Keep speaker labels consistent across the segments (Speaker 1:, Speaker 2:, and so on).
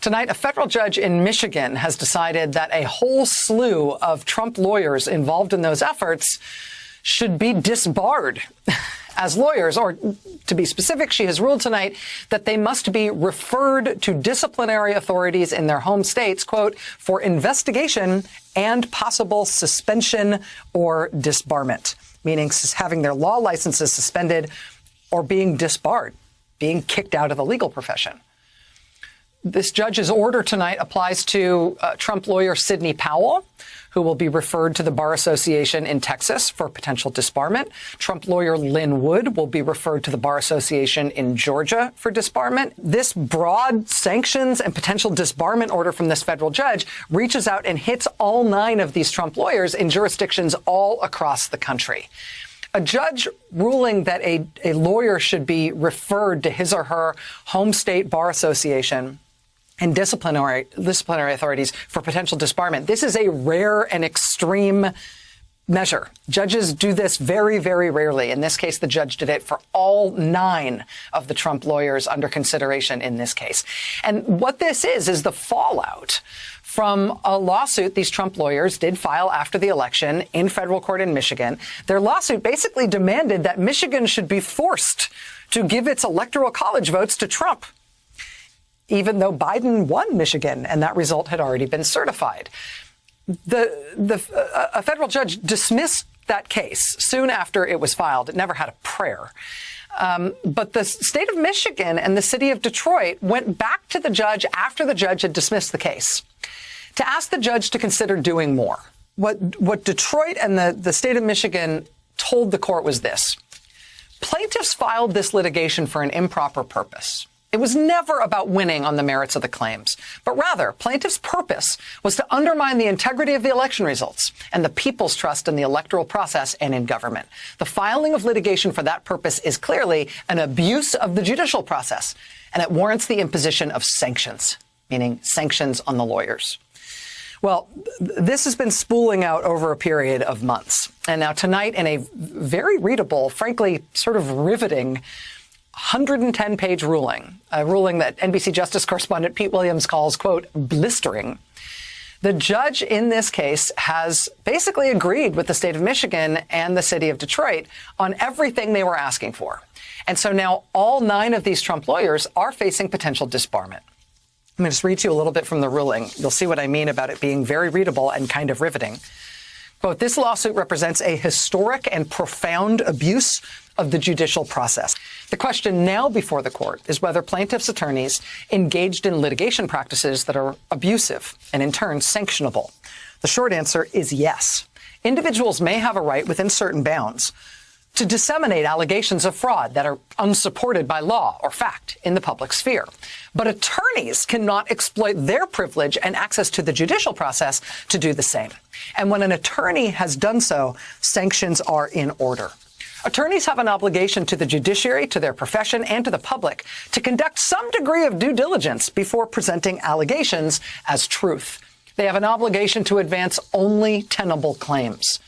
Speaker 1: Tonight, a federal judge in Michigan has decided that a whole slew of Trump lawyers involved in those efforts should be disbarred as lawyers, or to be specific, she has ruled tonight that they must be referred to disciplinary authorities in their home states, quote, for investigation and possible suspension or disbarment, meaning having their law licenses suspended or being disbarred, being kicked out of the legal profession. This judge's order tonight applies to Trump lawyer Sidney Powell, who will be referred to the Bar Association in Texas for potential disbarment. Trump lawyer Lynn Wood will be referred to the Bar Association in Georgia for disbarment. This broad sanctions and potential disbarment order from this federal judge reaches out and hits all 9 of these Trump lawyers in jurisdictions all across the country. A judge ruling that a lawyer should be referred to his or her home state bar association and disciplinary authorities for potential disbarment. This is a rare and extreme measure. Judges do this very, very rarely. In this case, the judge did it for all 9 of the Trump lawyers under consideration in this case. And what this is the fallout from a lawsuit these Trump lawyers did file after the election in federal court in Michigan. Their lawsuit basically demanded that Michigan should be forced to give its electoral college votes to Trump, even though Biden won Michigan and that result had already been certified. A federal judge dismissed that case soon after it was filed. It never had a prayer. But the state of Michigan and the city of Detroit went back to the judge after the judge had dismissed the case to ask the judge to consider doing more. What Detroit and the state of Michigan told the court was this: plaintiffs filed this litigation for an improper purpose. It was never about winning on the merits of the claims, but rather plaintiffs' purpose was to undermine the integrity of the election results and the people's trust in the electoral process and in government. The filing of litigation for that purpose is clearly an abuse of the judicial process, and it warrants the imposition of sanctions, meaning sanctions on the lawyers. Well, this has been spooling out over a period of months. And now tonight, in a very readable, frankly, sort of riveting 110-page ruling, a ruling that NBC Justice correspondent Pete Williams calls, quote, blistering. The judge in this case has basically agreed with the state of Michigan and the city of Detroit on everything they were asking for. And so now all 9 of these Trump lawyers are facing potential disbarment. I'm going to just read to you a little bit from the ruling. You'll see what I mean about it being very readable and kind of riveting. Quote, this lawsuit represents a historic and profound abuse of the judicial process. The question now before the court is whether plaintiffs' attorneys engaged in litigation practices that are abusive and in turn sanctionable. The short answer is yes. Individuals may have a right within certain bounds to disseminate allegations of fraud that are unsupported by law or fact in the public sphere. But attorneys cannot exploit their privilege and access to the judicial process to do the same. And when an attorney has done so, sanctions are in order. Attorneys have an obligation to the judiciary, to their profession, and to the public to conduct some degree of due diligence before presenting allegations as truth. They have an obligation to advance only tenable claims.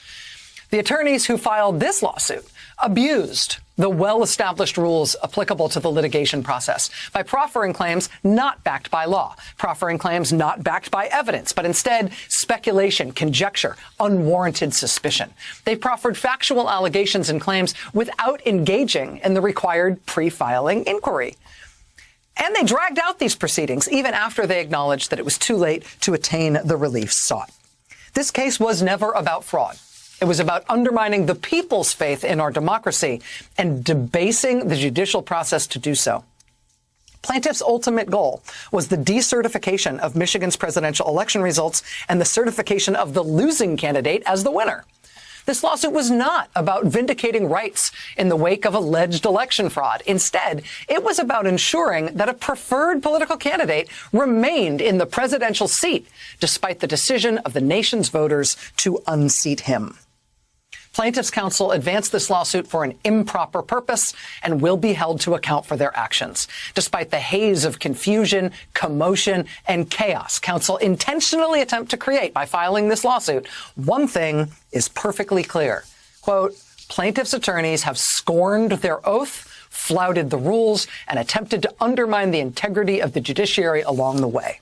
Speaker 1: The attorneys who filed this lawsuit abused the well-established rules applicable to the litigation process by proffering claims not backed by law, proffering claims not backed by evidence, but instead speculation, conjecture, unwarranted suspicion. They proffered factual allegations and claims without engaging in the required pre-filing inquiry. And they dragged out these proceedings even after they acknowledged that it was too late to attain the relief sought. This case was never about fraud. It was about undermining the people's faith in our democracy and debasing the judicial process to do so. Plaintiffs' ultimate goal was the decertification of Michigan's presidential election results and the certification of the losing candidate as the winner. This lawsuit was not about vindicating rights in the wake of alleged election fraud. Instead, it was about ensuring that a preferred political candidate remained in the presidential seat despite the decision of the nation's voters to unseat him. Plaintiffs' counsel advanced this lawsuit for an improper purpose and will be held to account for their actions. Despite the haze of confusion, commotion, and chaos counsel intentionally attempt to create by filing this lawsuit, one thing is perfectly clear. Quote, plaintiffs' attorneys have scorned their oath, flouted the rules, and attempted to undermine the integrity of the judiciary along the way.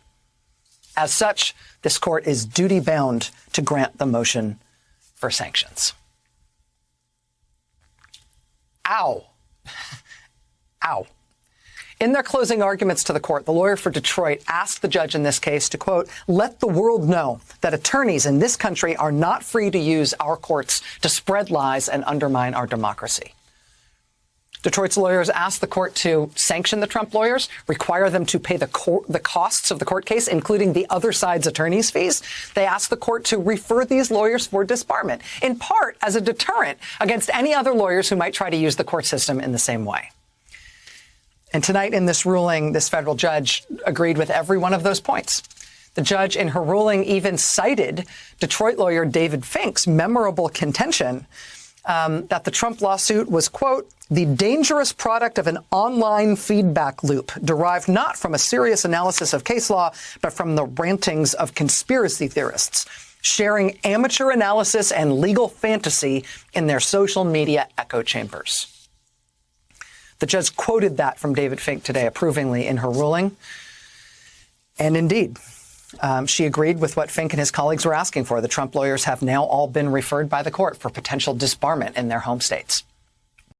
Speaker 1: As such, this court is duty-bound to grant the motion for sanctions. Ow. Ow. In their closing arguments to the court, the lawyer for Detroit asked the judge in this case to, quote, let the world know that attorneys in this country are not free to use our courts to spread lies and undermine our democracy. Detroit's lawyers asked the court to sanction the Trump lawyers, require them to pay the costs of the court case, including the other side's attorney's fees. They asked the court to refer these lawyers for disbarment, in part as a deterrent against any other lawyers who might try to use the court system in the same way. And tonight in this ruling, this federal judge agreed with every one of those points. The judge in her ruling even cited Detroit lawyer David Fink's memorable contention that the Trump lawsuit was, quote, the dangerous product of an online feedback loop derived not from a serious analysis of case law, but from the rantings of conspiracy theorists, sharing amateur analysis and legal fantasy in their social media echo chambers. The judge quoted that from David Fink today approvingly in her ruling. And indeed, she agreed with what Fink and his colleagues were asking for. The Trump lawyers have now all been referred by the court for potential disbarment in their home states.